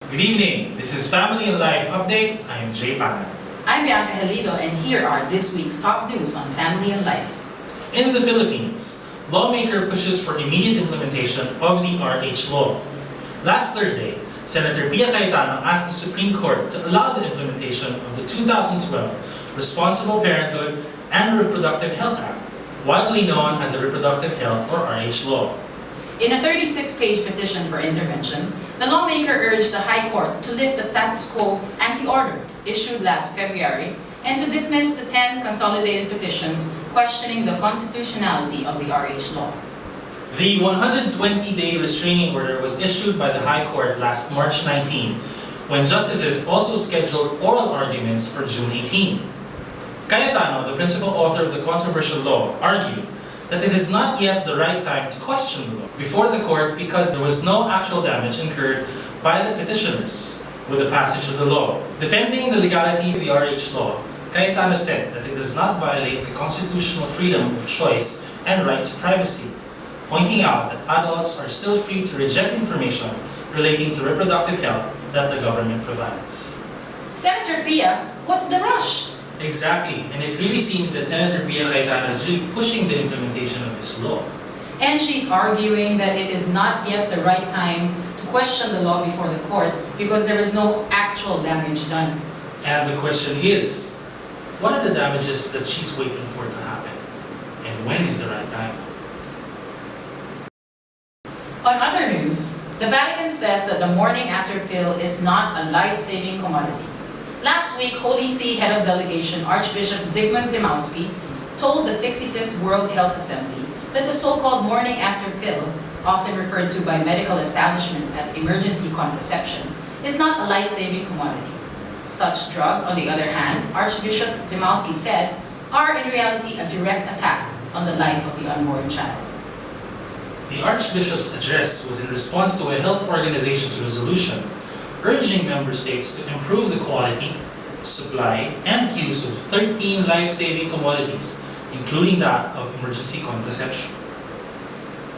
Good evening. This is Family and Life Update. I am Jay Pana. I'm Bianca Helido, and here are this week's top news on family and life. In the Philippines, lawmaker pushes for immediate implementation of the RH law. Last Thursday, Senator Pia Cayetano asked the Supreme Court to allow the implementation of the 2012 Responsible Parenthood and Reproductive Health Act, widely known as the Reproductive Health or RH law. In a 36-page petition for intervention, the lawmaker urged the High Court to lift the status quo anti-order issued last February and to dismiss the 10 consolidated petitions questioning the constitutionality of the RH law. The 120-day restraining order was issued by the High Court last March 19, when justices also scheduled oral arguments for June 18. Cayetano, the principal author of the controversial law, argued that it is not yet the right time to question the law before the court because there was no actual damage incurred by the petitioners with the passage of the law. Defending the legality of the RH law, Cayetano said that it does not violate the constitutional freedom of choice and right to privacy, pointing out that adults are still free to reject information relating to reproductive health that the government provides. Senator Pia, what's the rush? Exactly, and it really seems that Senator Pia Cayetano is really pushing the implementation of this law. And she's arguing that it is not yet the right time to question the law before the court because there is no actual damage done. And the question is, what are the damages that she's waiting for to happen? And when is the right time? On other news, the Vatican says that the morning after pill is not a life-saving commodity. Last week, Holy See Head of Delegation Archbishop Zygmunt Zemowski told the 66th World Health Assembly that the so-called morning after pill, often referred to by medical establishments as emergency contraception, is not a life-saving commodity. Such drugs, on the other hand, Archbishop Zemowski said, are in reality a direct attack on the life of the unborn child. The Archbishop's address was in response to a health organization's resolution urging member states to improve the quality, supply, and use of 13 life-saving commodities, including that of emergency contraception.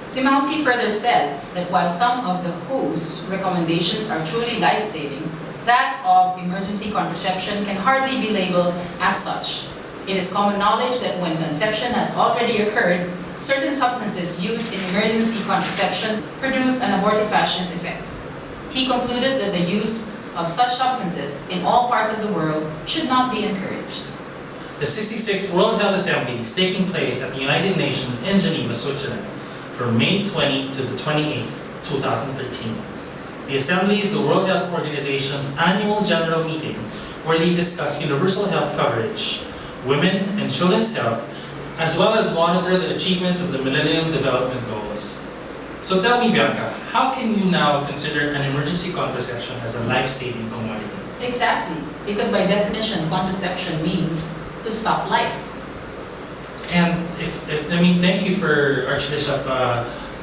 Zemowski further said that while some of the WHO's recommendations are truly life-saving, that of emergency contraception can hardly be labeled as such. It is common knowledge that when conception has already occurred, certain substances used in emergency contraception produce an abortifacient effect. He concluded that the use of such substances in all parts of the world should not be encouraged. The 66th World Health Assembly is taking place at the United Nations in Geneva, Switzerland from May 20 to the 28th, 2013. The Assembly is the World Health Organization's annual general meeting where they discuss universal health coverage, women and children's health, as well as monitor the achievements of the Millennium Development Goals. So tell me, Bianca, how can you now consider an emergency contraception as a life-saving commodity? Exactly, because by definition, contraception means to stop life. And thank you for Archbishop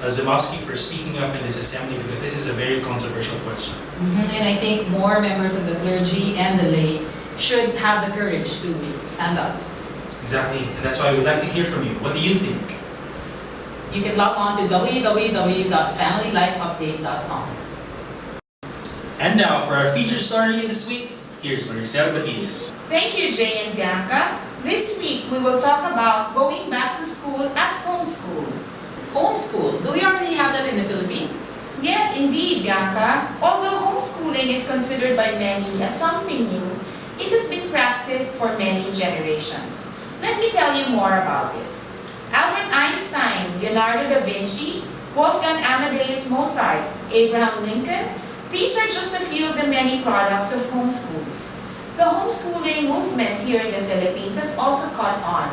Zemowski for speaking up in this assembly because this is a very controversial question. And I think more members of the clergy and the lay should have the courage to stand up. Exactly, and that's why I would like to hear from you. What do you think? You can log on to www.familylifeupdate.com. And now for our feature story this week, here's Maricel Batilla. Thank you, Jay and Bianca. This week, we will talk about going back to school at homeschool. Homeschool? Do we already have that in the Philippines? Yes, indeed, Bianca. Although homeschooling is considered by many as something new, it has been practiced for many generations. Let me tell you more about it. Albert Einstein, Leonardo da Vinci, Wolfgang Amadeus Mozart, Abraham Lincoln, these are just a few of the many products of homeschools. The homeschooling movement here in the Philippines has also caught on.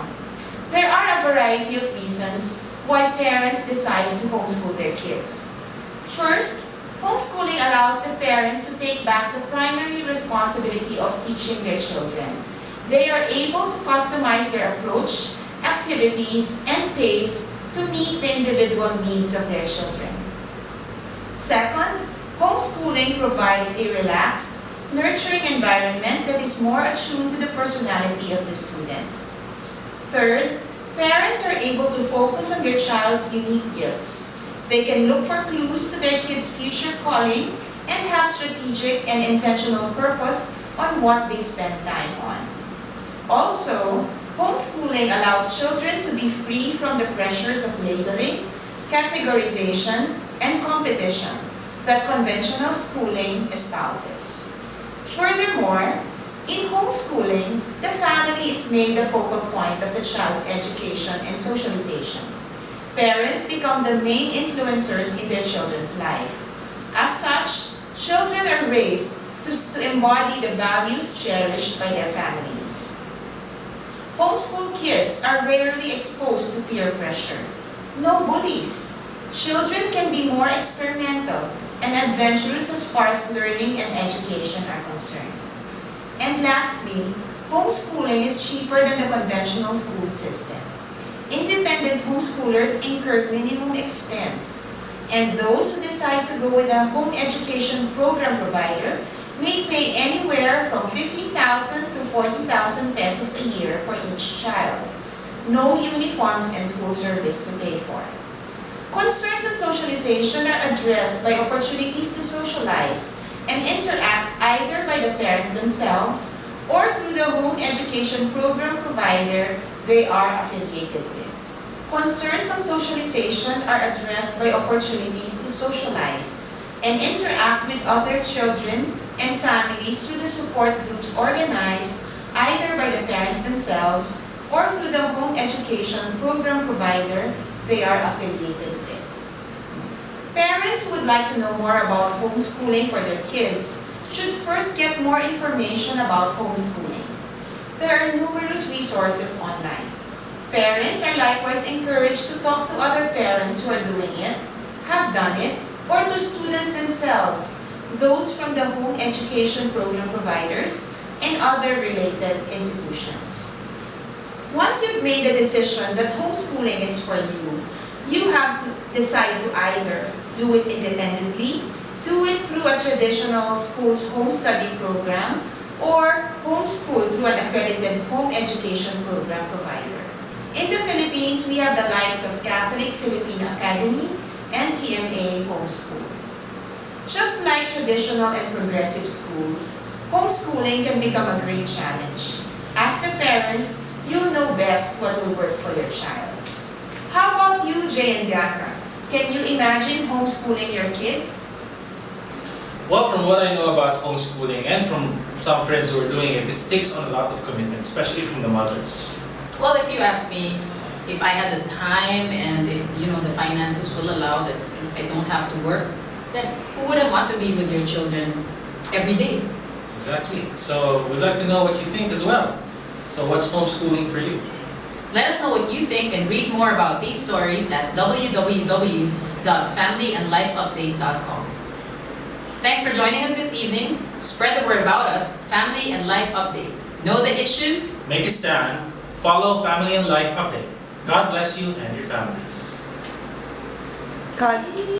There are a variety of reasons why parents decide to homeschool their kids. First, homeschooling allows the parents to take back the primary responsibility of teaching their children. They are able to customize their approach, activities, and pace to meet the individual needs of their children. Second, homeschooling provides a relaxed, nurturing environment that is more attuned to the personality of the student. Third, parents are able to focus on their child's unique gifts. They can look for clues to their kids' future calling and have strategic and intentional purpose on what they spend time on. Also, homeschooling allows children to be free from the pressures of labeling, categorization, and competition that conventional schooling espouses. Furthermore, in homeschooling, the family is made the focal point of the child's education and socialization. Parents become the main influencers in their children's life. As such, children are raised to embody the values cherished by their families. Homeschool kids are rarely exposed to peer pressure. No bullies. Children can be more experimental and adventurous as far as learning and education are concerned. And lastly, homeschooling is cheaper than the conventional school system. Independent homeschoolers incur minimum expense, and those who decide to go with a home education program provider may pay anywhere from 50,000 to 40,000 pesos a year for each child. No uniforms and school service to pay for. Concerns on socialization are addressed by opportunities to socialize and interact either by the parents themselves or through the home education program provider they are affiliated with. Concerns on socialization are addressed by opportunities to socialize and interact with other children and families through the support groups organized either by the parents themselves or through the home education program provider they are affiliated with. Parents who would like to know more about homeschooling for their kids should first get more information about homeschooling. There are numerous resources online. Parents are likewise encouraged to talk to other parents who are doing it, have done it, or to students themselves, those from the home education program providers and other related institutions. Once you've made a decision that homeschooling is for you, you have to decide to either do it independently, do it through a traditional school's home study program, or homeschool through an accredited home education program provider. In the Philippines, we have the likes of Catholic Philippine Academy and TMA Homeschool. Just like traditional and progressive schools, homeschooling can become a great challenge. As the parent, you'll know best what will work for your child. How about you, Jay and Bianca? Can you imagine homeschooling your kids? Well, from what I know about homeschooling and from some friends who are doing it, this takes on a lot of commitment, especially from the mothers. Well, if you ask me, if I had the time and if the finances will allow that I don't have to work, then who wouldn't want to be with your children every day? Exactly. So we'd like to know what you think as well. So what's homeschooling for you? Let us know what you think and read more about these stories at www.familyandlifeupdate.com. Thanks for joining us this evening. Spread the word about us, Family and Life Update. Know the issues? Make a stand. Follow Family and Life Update. God bless you and your families. God.